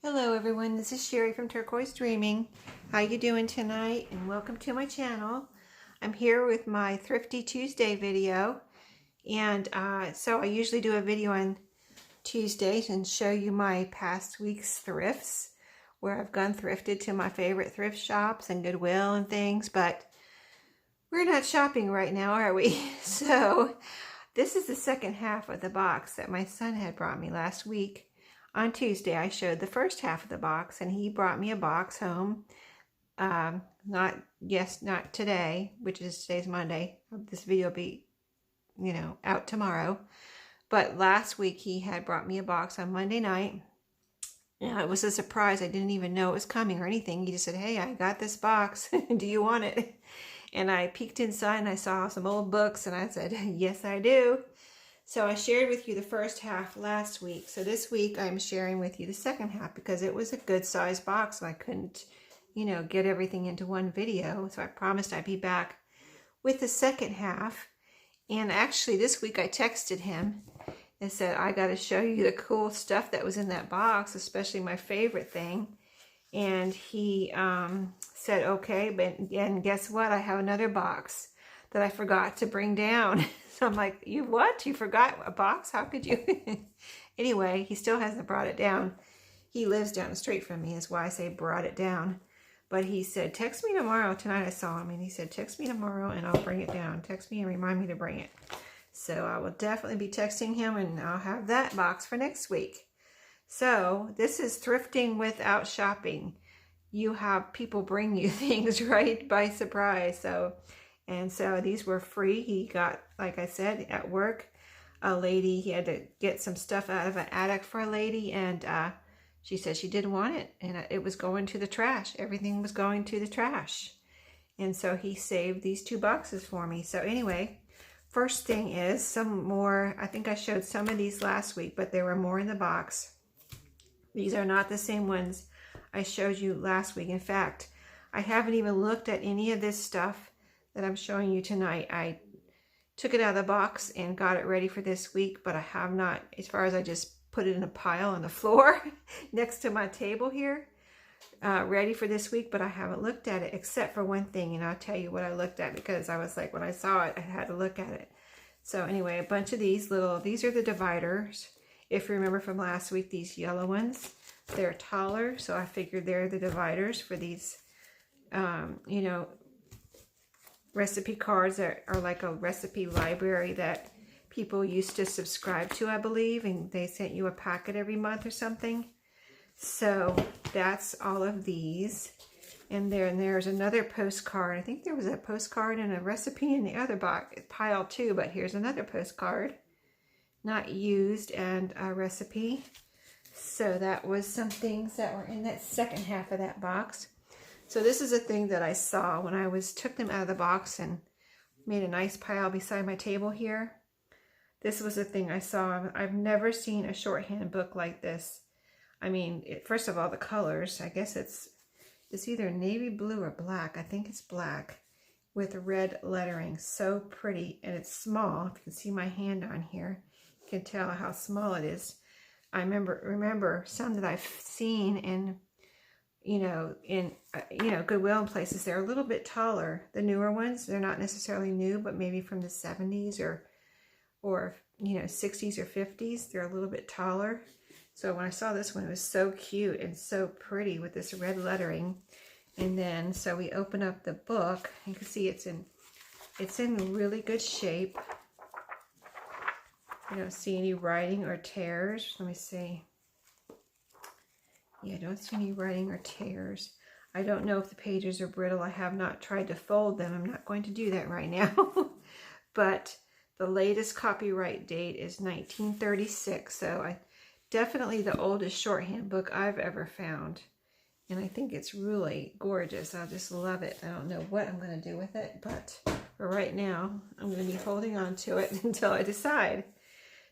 Hello everyone, this is Sherry from Turquoise Dreaming. How you doing tonight? And welcome to my channel. I'm here with my Thrifty Tuesday video. And so I usually do a video on Tuesdays and show you my past week's thrifts, where I've gone thrifted to my favorite thrift shops and Goodwill and things. But we're not shopping right now, are we? So this is the second half of the box that my son had brought me last week. On Tuesday, I showed the first half of the box, and he brought me a box home. Not today, which is today's Monday. This video will be, out tomorrow. But last week, he had brought me a box on Monday night. And it was a surprise. I didn't even know it was coming or anything. He just said, "Hey, I got this box. Do you want it?" And I peeked inside and I saw some old books, and I said, "Yes, I do." So I shared with you the first half last week. So this week I'm sharing with you the second half because it was a good size box and I couldn't, get everything into one video. So I promised I'd be back with the second half. And actually this week I texted him and said, "I got to show you the cool stuff that was in that box, especially my favorite thing." And he said, "Okay, and guess what? I have another box that I forgot to bring down." So I'm like, "You what? You forgot a box? How could you?" Anyway, he still hasn't brought it down. He lives down the street from me. That's why I say brought it down. But he said, "Text me tomorrow." Tonight I saw him and he said, "Text me tomorrow and I'll bring it down. Text me and remind me to bring it." So I will definitely be texting him, and I'll have that box for next week. So this is thrifting without shopping. You have people bring you things right by surprise. And so these were free. He got, like I said, at work, a lady, he had to get some stuff out of an attic for a lady, and she said she didn't want it, and it was going to the trash. Everything was going to the trash. And so he saved these two boxes for me. So anyway, first thing is some more. I think I showed some of these last week, but there were more in the box. These are not the same ones I showed you last week. In fact, I haven't even looked at any of this stuff that I'm showing you tonight. I took it out of the box and got it ready for this week, but I have not, as far as I just put it in a pile on the floor next to my table here, ready for this week, but I haven't looked at it except for one thing, and I'll tell you what I looked at because I was like, when I saw it, I had to look at it. So anyway, a bunch of these are the dividers. If you remember from last week, these yellow ones, they're taller, so I figured they're the dividers for these, recipe cards that are like a recipe library that people used to subscribe to, I believe, and they sent you a packet every month or something. So that's all of these. And there's another postcard. I think there was a postcard and a recipe in the other box pile too, but here's another postcard, not used, and a recipe. So that was some things that were in that second half of that box. So this is a thing that I saw when I took them out of the box and made a nice pile beside my table here. This was a thing I saw. I've never seen a shorthand book like this. I mean, first of all, the colors. I guess it's either navy blue or black. I think it's black with red lettering. So pretty, and it's small. If you can see my hand on here, you can tell how small it is. I remember some that I've seen in Goodwill and places. They're a little bit taller. The newer ones, they're not necessarily new, but maybe from the 70s or 60s or 50s. They're a little bit taller. So when I saw this one, it was so cute and so pretty with this red lettering. And then, so we open up the book. You can see it's in really good shape. I don't see any writing or tears. Let me see. Yeah, I don't see any writing or tears. I don't know if the pages are brittle. I have not tried to fold them. I'm not going to do that right now. But the latest copyright date is 1936. So definitely the oldest shorthand book I've ever found. And I think it's really gorgeous. I just love it. I don't know what I'm going to do with it, but for right now, I'm going to be holding on to it until I decide.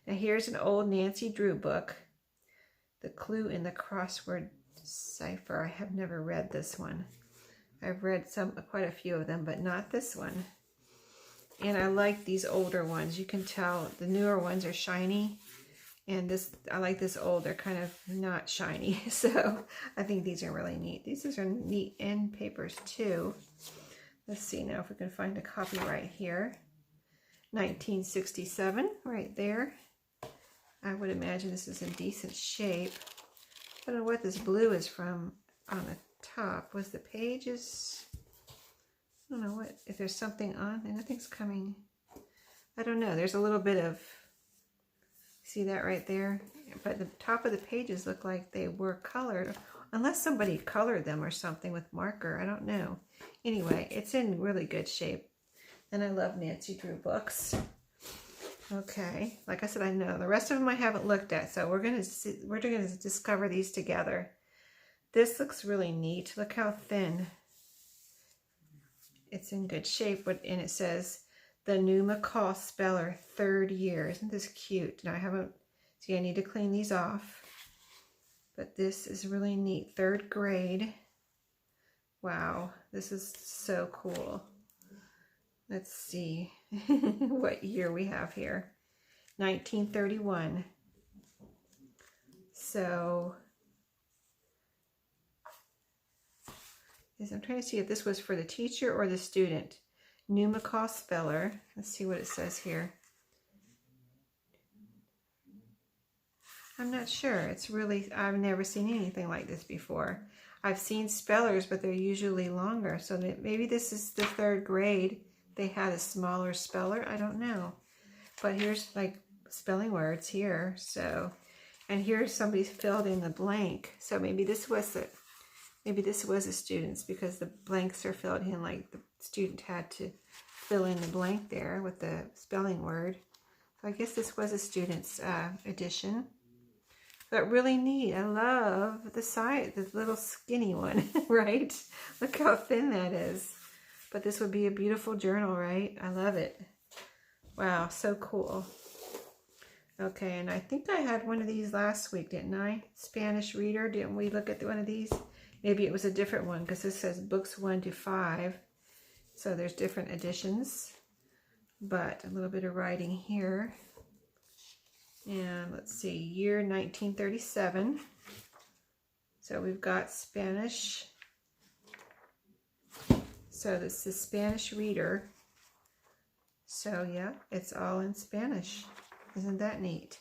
Now here's an old Nancy Drew book. The Clue in the Crossword Cipher. I have never read this one. I've read quite a few of them, but not this one. And I like these older ones. You can tell the newer ones are shiny, And this, I like this old, they're kind of not shiny. So I think these are really neat. These are neat end papers too. Let's see now if we can find a copyright here. 1967, right there. I would imagine this is in decent shape. I don't know what this blue is from on the top. Was the pages? I don't know what, if there's something on, and nothing's coming. I don't know. There's a little bit of, see that right there? But the top of the pages look like they were colored, unless somebody colored them or something with marker. I don't know. Anyway, it's in really good shape. And I love Nancy Drew books. Okay, like I said, I know the rest of them I haven't looked at, so we're gonna discover these together. This looks really neat. Look how thin. It's in good shape, and it says the new McCall Speller 3rd year. Isn't this cute? Now I haven't. See, I need to clean these off, but this is really neat. 3rd grade. Wow, this is so cool. Let's see what year we have here. 1931. So, I'm trying to see if this was for the teacher or the student. New McCall Speller. Let's see what it says here. I'm not sure. It's really, I've never seen anything like this before. I've seen spellers, but they're usually longer. So maybe this is the 3rd grade. They had a smaller speller. I don't know. But here's like spelling words here. So, and here's somebody's filled in the blank. So maybe this was it. Maybe this was a student's, because the blanks are filled in, like the student had to fill in the blank there with the spelling word. So I guess this was a student's edition. But really neat. I love the side, the little skinny one, right? Look how thin that is. But this would be a beautiful journal, right? I love it. Wow, so cool. Okay, and I think I had one of these last week, didn't I? Spanish Reader. Didn't we look at one of these? Maybe it was a different one, because this says books 1 to 5. So there's different editions. But a little bit of writing here. And let's see, year 1937. So we've got Spanish. So this is Spanish Reader. So yeah, it's all in Spanish. Isn't that neat?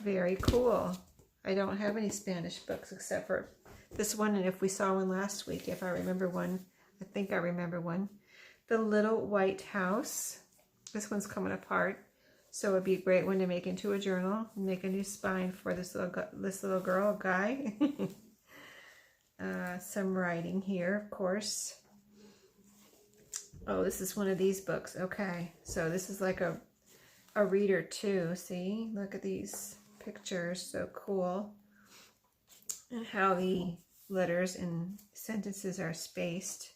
Very cool. I don't have any Spanish books except for this one, and if we saw one last week, if I remember one, I think I remember one. The Little White House. This one's coming apart. So it'd be a great one to make into a journal. Make a new spine for this little girl, guy. Some writing here, of course. Oh, this is one of these books. Okay, so this is like a reader too. See, look at these pictures. So cool. And how the letters and sentences are spaced.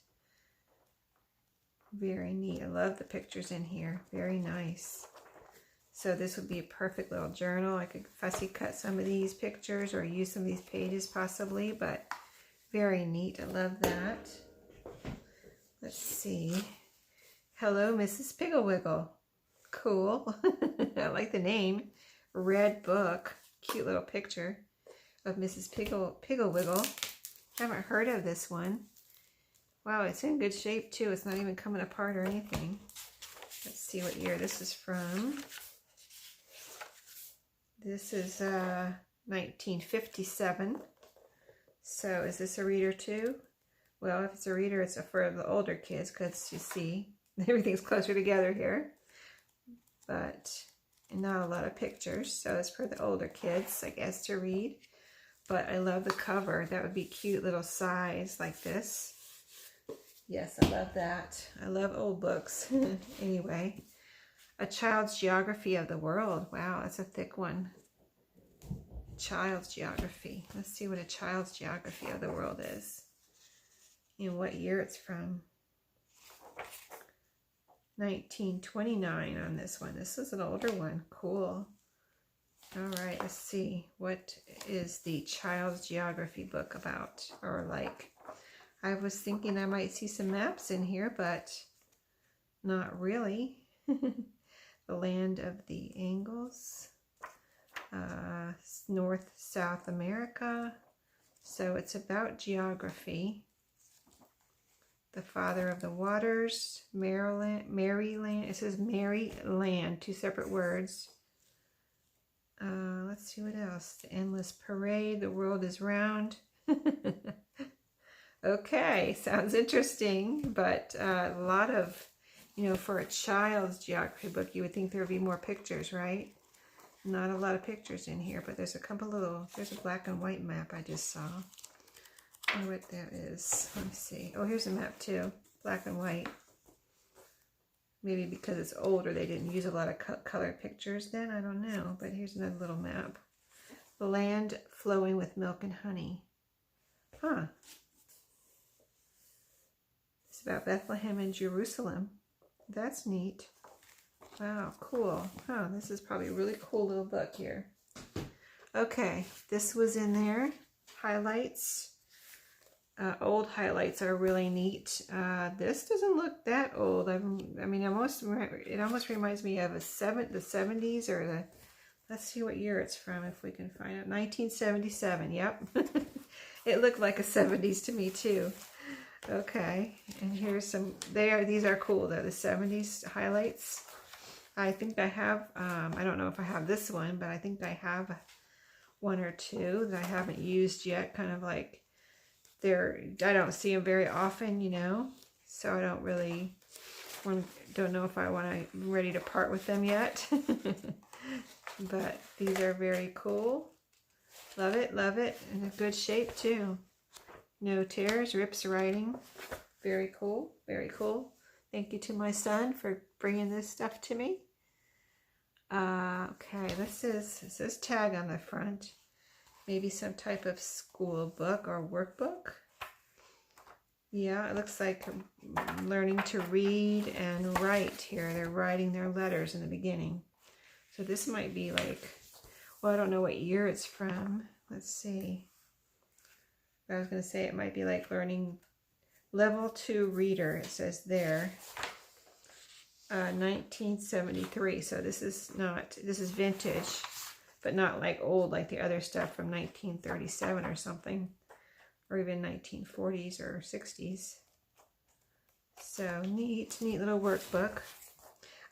Very neat. I love the pictures in here. Very nice. So this would be a perfect little journal. I could fussy cut some of these pictures or use some of these pages possibly, but very neat. I love that. Let's see. Hello, Mrs. Pigglewiggle. Cool. I like the name. Red book. Cute little picture of Mrs. Pigglewiggle. Haven't heard of this one. Wow, it's in good shape too. It's not even coming apart or anything. Let's see what year this is from. This is 1957. So is this a reader too? Well, if it's a reader, it's for the older kids, because you see, everything's closer together here. But not a lot of pictures, so it's for the older kids, I guess, to read. But I love the cover. That would be cute little size like this. Yes, I love that. I love old books. Anyway, A Child's Geography of the World. Wow, that's a thick one. Child's Geography. Let's see what A Child's Geography of the World is. And what year it's from. 1929 on this one. This is an older one. Cool. All right, let's see. What is the Child's Geography book about or like? I was thinking I might see some maps in here, but not really. The Land of the Angles. North, South America. So it's about geography. The Father of the Waters, Maryland. It says Maryland, 2 separate words. Let's see what else. The Endless Parade, The World is Round. Okay, sounds interesting, but a lot of, you know, for a child's geography book, you would think there would be more pictures, right? Not a lot of pictures in here, but there's a couple little, there's a black and white map I just saw. I wonder what that is. Let me see. Oh, here's a map too, black and white. Maybe because it's older, they didn't use a lot of colored pictures then, I don't know. But here's another little map. The land flowing with milk and honey. Huh. It's about Bethlehem and Jerusalem. That's neat. Wow, cool. Oh, this is probably a really cool little book here. Okay, this was in there. Highlights. Old highlights are really neat. This doesn't look that old. I mean, it almost reminds me of the 70s or the, let's see what year it's from if we can find it. 1977, yep. It looked like a 70s to me too. Okay, and here's some, these are cool though, the 70s highlights. I think I have, I don't know if I have this one, but I think I have one or two that I haven't used yet, kind of like, I don't see them very often, you know, so I don't really, don't know if I'm ready to part with them yet. But these are very cool. Love it, and a good shape too. No tears, rips writing. Very cool, very cool. Thank you to my son for bringing this stuff to me. Okay, it says tag on the front. Maybe some type of school book or workbook. Yeah, it looks like learning to read and write here. They're writing their letters in the beginning. So this might be like, well, I don't know what year it's from. Let's see. I was going to say it might be like learning level 2 reader. It says there. 1973. So this is vintage, but not like old like the other stuff from 1937 or something, or even 1940s or 60s. So neat little workbook.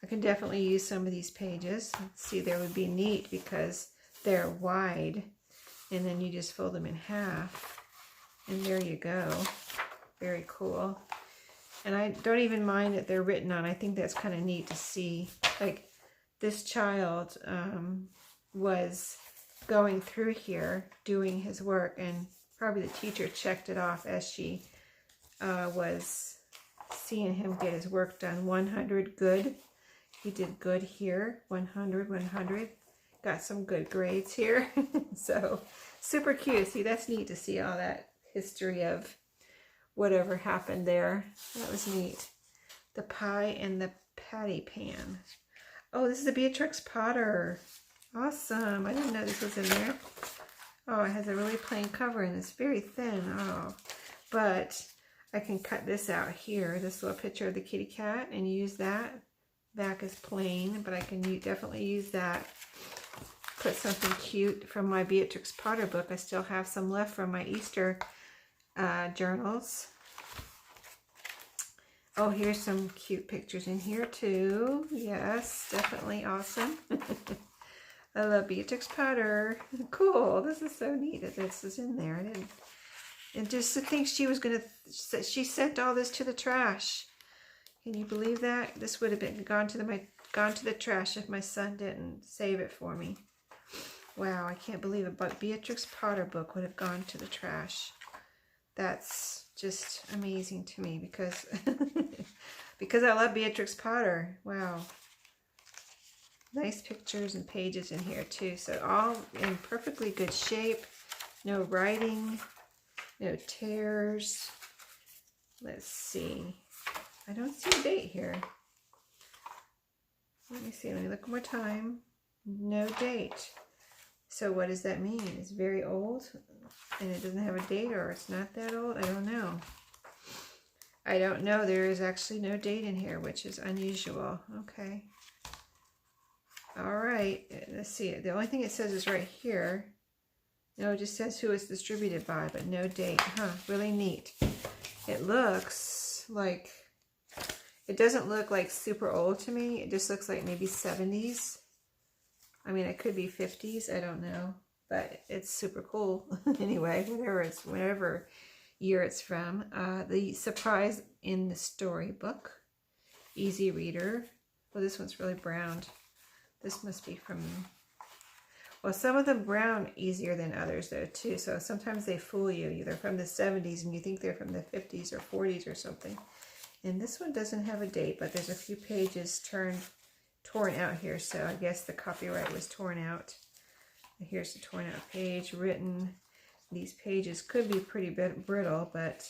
I can definitely use some of these pages. Let's see, they would be neat because they're wide, and then you just fold them in half, and there you go. Very cool. And I don't even mind that they're written on. I think that's kind of neat to see. Like this child was going through here doing his work, and probably the teacher checked it off as she was seeing him get his work done. 100 good. He did good here. 100, 100. Got some good grades here. So super cute. See, that's neat to see all that history of whatever happened there. That was neat. The pie and the patty pan. Oh, this is a Beatrix Potter. Awesome. I didn't know this was in there. Oh, it has a really plain cover and it's very thin. Oh, but I can cut this out here. This little picture of the kitty cat and use that. Back is plain, but I can definitely use that. Put something cute from my Beatrix Potter book. I still have some left from my Easter journals. Oh, here's some cute pictures in here too. Yes, definitely awesome. I love Beatrix Potter. Cool. This is so neat that this is in there. And just to think she she sent all this to the trash. Can you believe that? This would have been gone to the trash if my son didn't save it for me. Wow, I can't believe it. But Beatrix Potter book would have gone to the trash. That's just amazing to me because because I love Beatrix Potter. Wow. Nice pictures and pages in here too. So all in perfectly good shape. No writing, no tears. Let's see. I don't see a date here. Let me see. Let me look one more time. No date. So what does that mean? It's very old and it doesn't have a date, or it's not that old? I don't know. I don't know. There is actually no date in here, which is unusual. Okay. All right, let's see. The only thing it says is right here. No, it just says who it's distributed by, but no date. Huh, really neat. It looks like, it doesn't look like super old to me. It just looks like maybe 70s. I mean, it could be 50s, I don't know. But it's super cool. Anyway, whatever year it's from. The surprise in the storybook. Easy reader. Well, this one's really browned. This must be from, well, some of them brown easier than others though too. So sometimes they fool you. Either from the 70s and you think they're from the 50s or 40s or something. And this one doesn't have a date, but there's a few pages torn out here. So I guess the copyright was torn out. Here's the torn out page written. These pages could be pretty brittle, but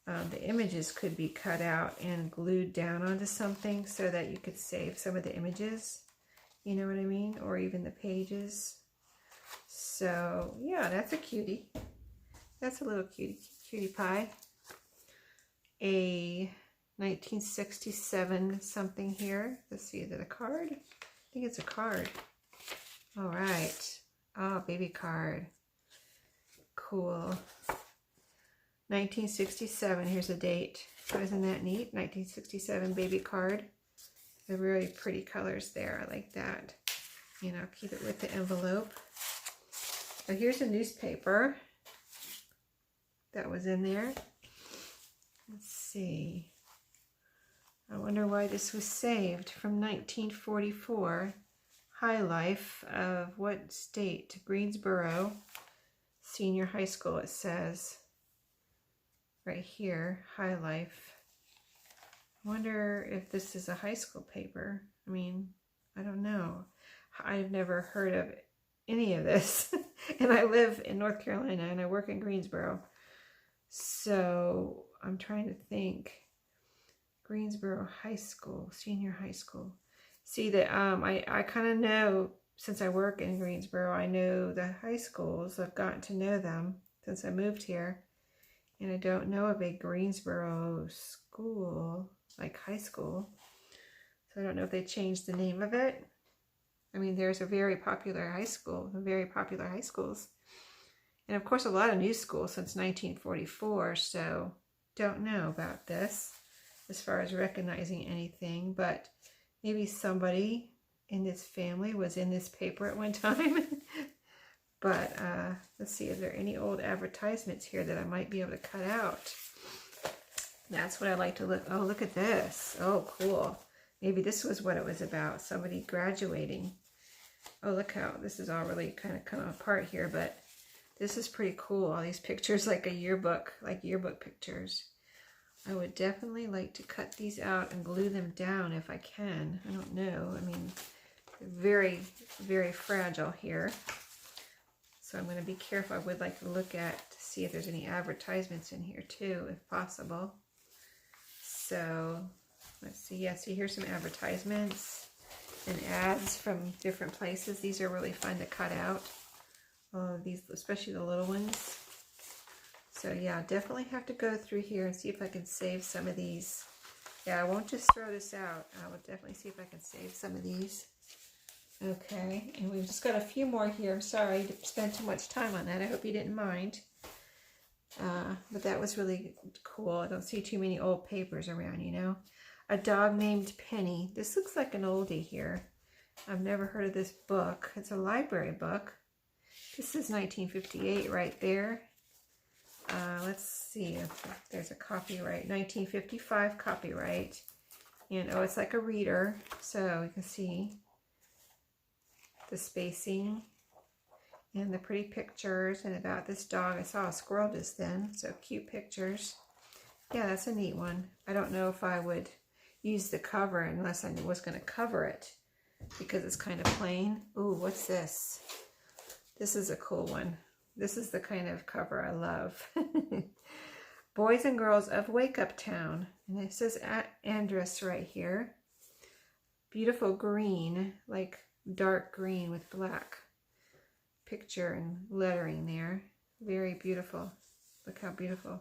the images could be cut out and glued down onto something so that you could save some of the images. You know what I mean? Or even the pages. So, yeah, that's a cutie. That's a little cutie pie. A 1967 something here. Let's see, is it a card? I think it's a card. All right. Oh, baby card. Cool. 1967. Here's a date. So isn't that neat? 1967 baby card. They're really pretty colors there. I like that. You know, keep it with the envelope. So here's a newspaper that was in there. Let's see. I wonder why this was saved. From 1944. High Life of what state? Greensboro Senior High School, it says. Right here, High Life. I wonder if this is a high school paper. I mean, I don't know. I've never heard of any of this. And I live in North Carolina and I work in Greensboro. So I'm trying to think. Greensboro High School, Senior High School. See that I kind of know, since I work in Greensboro, I know the high schools. I've gotten to know them since I moved here. And I don't know of a Greensboro school, like high school. So I don't know if they changed the name of it. I mean, there's a very popular high school, very popular high schools. And of course, a lot of new schools since 1944. So don't know about this as far as recognizing anything. But maybe somebody in this family was in this paper at one time. But let's see, is there any old advertisements here that I might be able to cut out? That's what I like to look. Oh, look at this. Oh, cool. Maybe this was what it was about. Somebody graduating. Oh, look how this is all really kind of come apart here. But this is pretty cool. All these pictures like a yearbook, like yearbook pictures. I would definitely like to cut these out and glue them down if I can. I don't know. I mean, very, very fragile here. So I'm going to be careful. I would like to look at to see if there's any advertisements in here too, if possible. So let's see. Yeah, see here's some advertisements and ads from different places. These are really fun to cut out. These, especially the little ones. So yeah, definitely have to go through here and see if I can save some of these. Yeah, I won't just throw this out. I will definitely see if I can save some of these. Okay, and we've just got a few more here. I'm sorry to spend too much time on that. I hope you didn't mind. But that was really cool. I don't see too many old papers around, you know. A Dog Named Penny. This looks like an oldie here. I've never heard of this book. It's a library book. This is 1958 right there. Let's see if there's a copyright. 1955 copyright. And oh, it's like a reader. So you can see the spacing and the pretty pictures and about this dog. I saw a squirrel just then, so cute pictures. Yeah, that's a neat one. I don't know if I would use the cover unless I was going to cover it because it's kind of plain. Ooh, what's this? This is a cool one. This is the kind of cover I love. Boys and Girls of Wake Up Town. And it says Andress right here. Beautiful green, like dark green with black picture and lettering there. Very beautiful. Look how beautiful.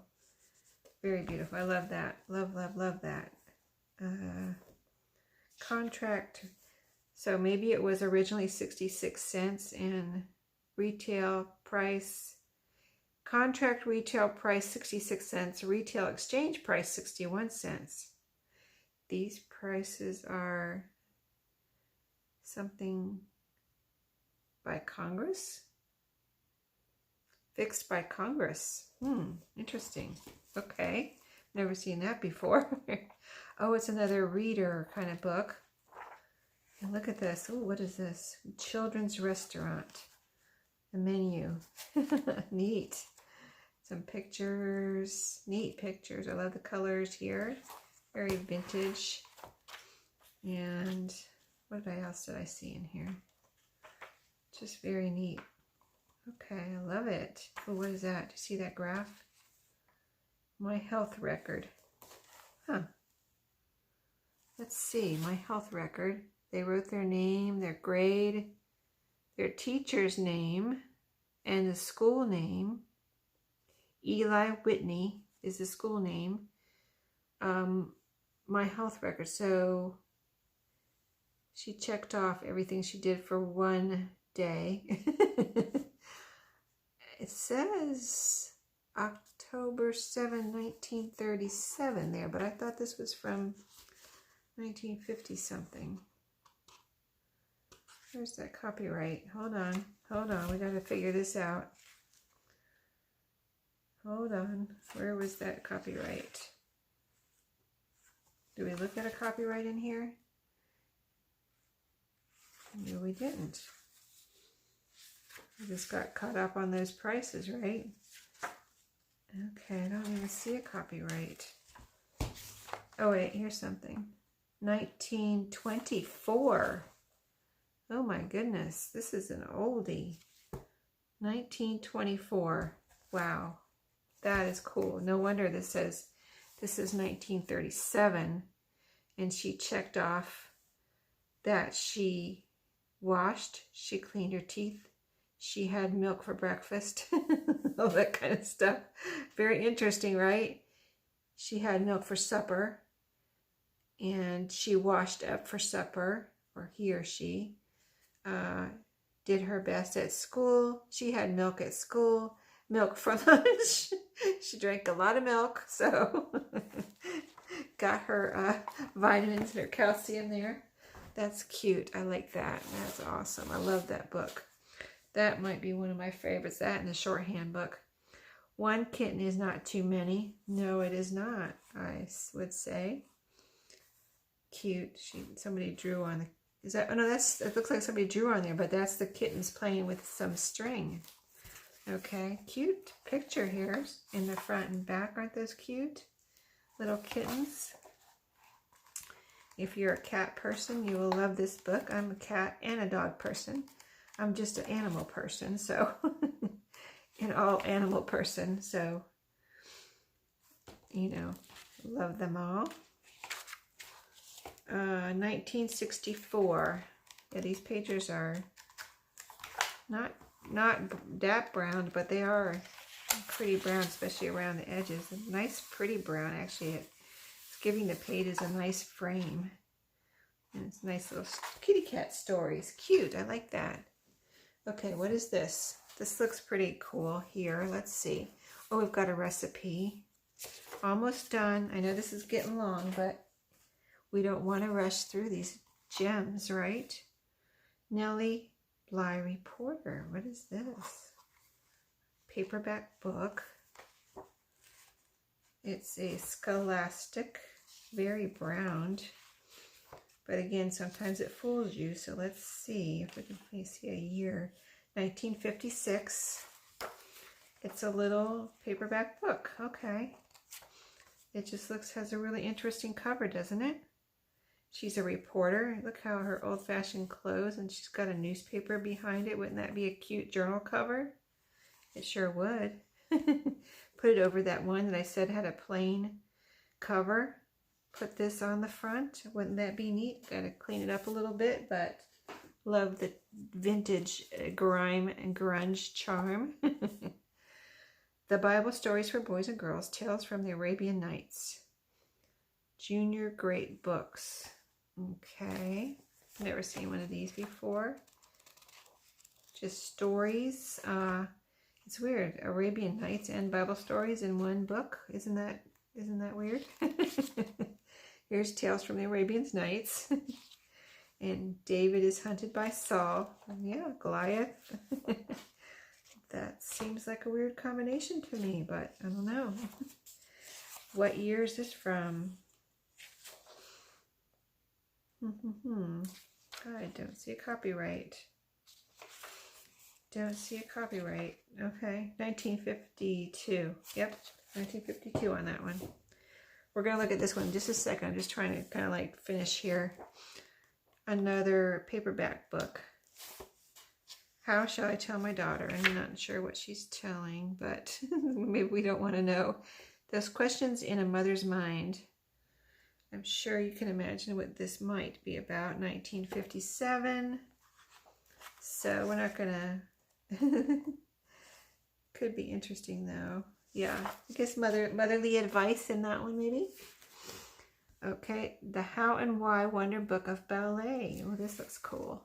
Very beautiful. I love that. Love, love, love that. Contract So maybe it was originally 66 cents and retail price, contract retail price 66 cents, retail exchange price 61 cents. These prices are something by Congress? Fixed by Congress. Interesting. Okay. Never seen that before. Oh, it's another reader kind of book. And look at this. Oh, what is this? Children's restaurant. The menu. Neat. Some pictures. Neat pictures. I love the colors here. Very vintage. And what else did I see in here? Just very neat. Okay, I love it. Oh, what is that? Do you see that graph? My health record. Huh. Let's see. My health record. They wrote their name, their grade, their teacher's name, and the school name. Eli Whitney is the school name. My health record. So she checked off everything she did for one day. It says October 7, 1937 there, but I thought this was from 1950 something. Where's that copyright? Hold on. We got to figure this out. Hold on. Where was that copyright? Do we look at a copyright in here? No, we didn't. I just got caught up on those prices, right? Okay, I don't even see a copyright. Oh wait, here's something. 1924. Oh my goodness, this is an oldie. 1924. Wow, that is cool. No wonder this says this is 1937. And she checked off that she washed, she cleaned her teeth, she had milk for breakfast, all that kind of stuff. Very interesting, right? She had milk for supper, and she washed up for supper, or he or she did her best at school. She had milk at school, milk for lunch. She drank a lot of milk, so got her vitamins and her calcium there. That's cute. I like that. That's awesome. I love that book. That might be one of my favorites. That and the shorthand book. One kitten is not too many. No, it is not, I would say. Cute. Somebody drew on the... Is that... Oh, no, it looks like somebody drew on there, but that's the kittens playing with some string. Okay. Cute picture here in the front and back. Aren't those cute? Little kittens. If you're a cat person, you will love this book. I'm a cat and a dog person. I'm just an animal person, so an all animal person, so you know, love them all. 1964. Yeah, these pages are not that brown, but they are pretty brown, especially around the edges. A nice, pretty brown, actually. It's giving the pages a nice frame. And it's nice little kitty cat stories. Cute. I like that. Okay, what is this? This looks pretty cool here. Let's see. Oh, we've got a recipe. Almost done. I know this is getting long, but we don't want to rush through these gems, right? Nellie Bly Reporter. What is this? Paperback book. It's a scholastic, very browned. But again, sometimes it fools you. So let's see if we can see a year. 1956. It's a little paperback book. Okay. It just has a really interesting cover, doesn't it? She's a reporter. Look how her old-fashioned clothes, and she's got a newspaper behind it. Wouldn't that be a cute journal cover? It sure would. Put it over that one that I said had a plain cover. Put this on the front. Wouldn't that be neat? Got to clean it up a little bit, but love the vintage grime and grunge charm. The Bible Stories for Boys and Girls, Tales from the Arabian Nights. Junior Great Books. Okay. Never seen one of these before. Just stories. It's weird. Arabian Nights and Bible stories in one book. Isn't that weird? Here's Tales from the Arabian Nights. And David is hunted by Saul. Yeah, Goliath. That seems like a weird combination to me, but I don't know. What year is this from? I don't see a copyright. Don't see a copyright. Okay, 1952. Yep, 1952 on that one. We're going to look at this one in just a second. I'm just trying to kind of like finish here. Another paperback book. How shall I tell my daughter? I'm not sure what she's telling, but maybe we don't want to know. Those questions in a mother's mind. I'm sure you can imagine what this might be about. 1957. So we're not gonna... Could be interesting though. Yeah, I guess motherly advice in that one maybe. Okay, The How and Why Wonder Book of Ballet. Oh, this looks cool.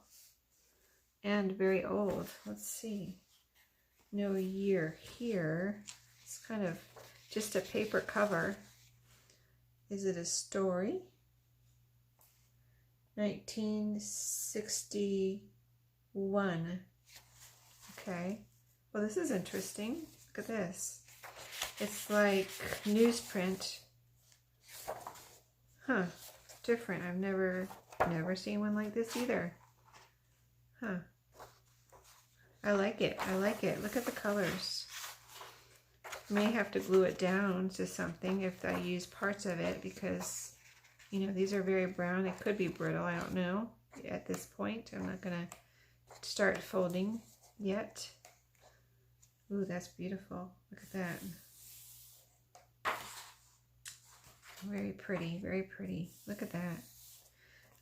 And very old. Let's see. No year here. It's kind of just a paper cover. Is it a story? 1961. Okay. Well, this is interesting. Look at this. It's like newsprint. Huh. Different. I've never seen one like this either. Huh. I like it. I like it. Look at the colors. May have to glue it down to something if I use parts of it because, you know, these are very brown. It could be brittle. I don't know at this point. I'm not going to start folding yet. Ooh, that's beautiful. Look at that. Very pretty. Very pretty. Look at that.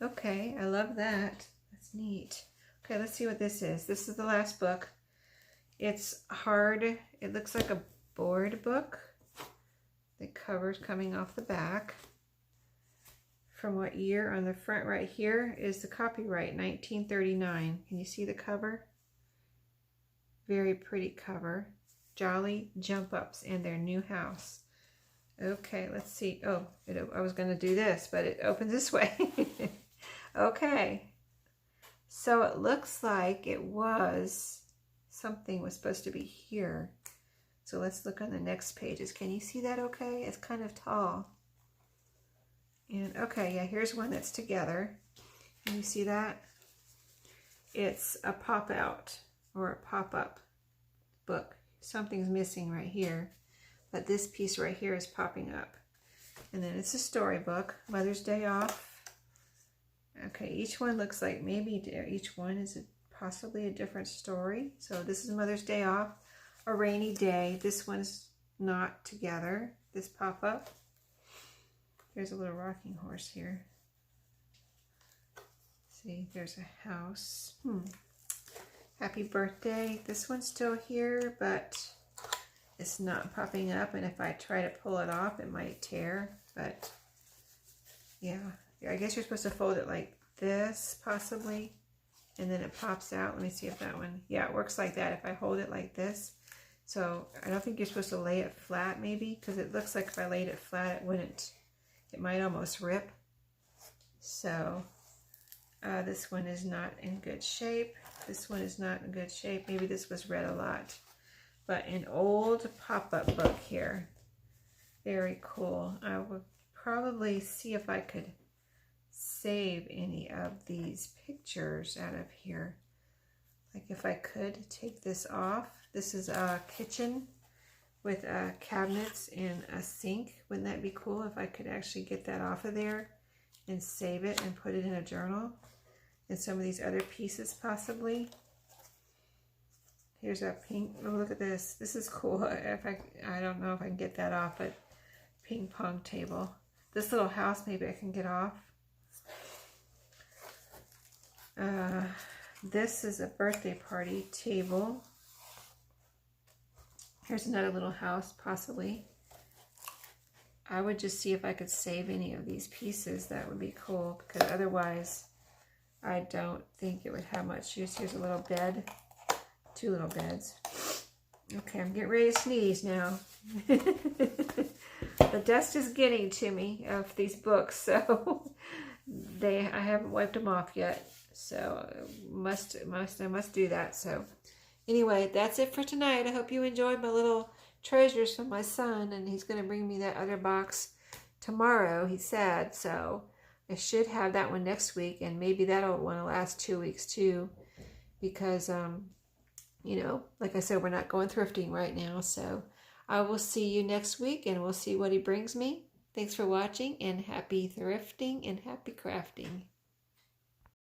Okay, I love that. That's neat. Okay, let's see what this is. This is the last book. It's hard. It looks like a board book. The cover's coming off the back. From what year? On the front right here is the copyright, 1939. Can you see the cover? Very pretty cover. Jolly Jump Ups and Their New House. Okay, let's see. Oh, I was going to do this, but it opens this way. Okay. So it looks like it was, something was supposed to be here. So let's look on the next pages. Can you see that okay? It's kind of tall. And okay, yeah, here's one that's together. Can you see that? It's a pop-out or a pop-up book. Something's missing right here, but this piece right here is popping up. And then it's a storybook, Mother's Day Off. Okay, each one looks like maybe each one is possibly a different story. So this is Mother's Day Off, A Rainy Day. This one's not together, this pop-up. There's a little rocking horse here. See, there's a house. Happy Birthday. This one's still here, but it's not popping up. And if I try to pull it off, it might tear. But yeah, I guess you're supposed to fold it like this, possibly. And then it pops out. Let me see if that one, yeah, it works like that if I hold it like this. So I don't think you're supposed to lay it flat, maybe, because it looks like if I laid it flat, it wouldn't. It might almost rip. So this one is not in good shape. This one is not in good shape. Maybe this was read a lot. But an old pop-up book here. Very cool. I would probably see if I could save any of these pictures out of here. Like if I could take this off. This is a kitchen with cabinets and a sink. Wouldn't that be cool if I could actually get that off of there and save it and put it in a journal? And some of these other pieces possibly. Here's a pink, oh look at this. This is cool. If I don't know if I can get that off, but ping pong table. This little house maybe I can get off. This is a birthday party table. Here's another little house, possibly. I would just see if I could save any of these pieces. That would be cool, because otherwise I don't think it would have much use. Here's a little bed. 2 little beds. Okay, I'm getting ready to sneeze now. The dust is getting to me of these books, so I haven't wiped them off yet. So I must do that. So anyway, that's it for tonight. I hope you enjoyed my little treasures from my son, and he's going to bring me that other box tomorrow, he said. So I should have that one next week, and maybe that'll want to last 2 weeks too, because you know, like I said, we're not going thrifting right now. So I will see you next week, and we'll see what he brings me. Thanks for watching, and happy thrifting and happy crafting.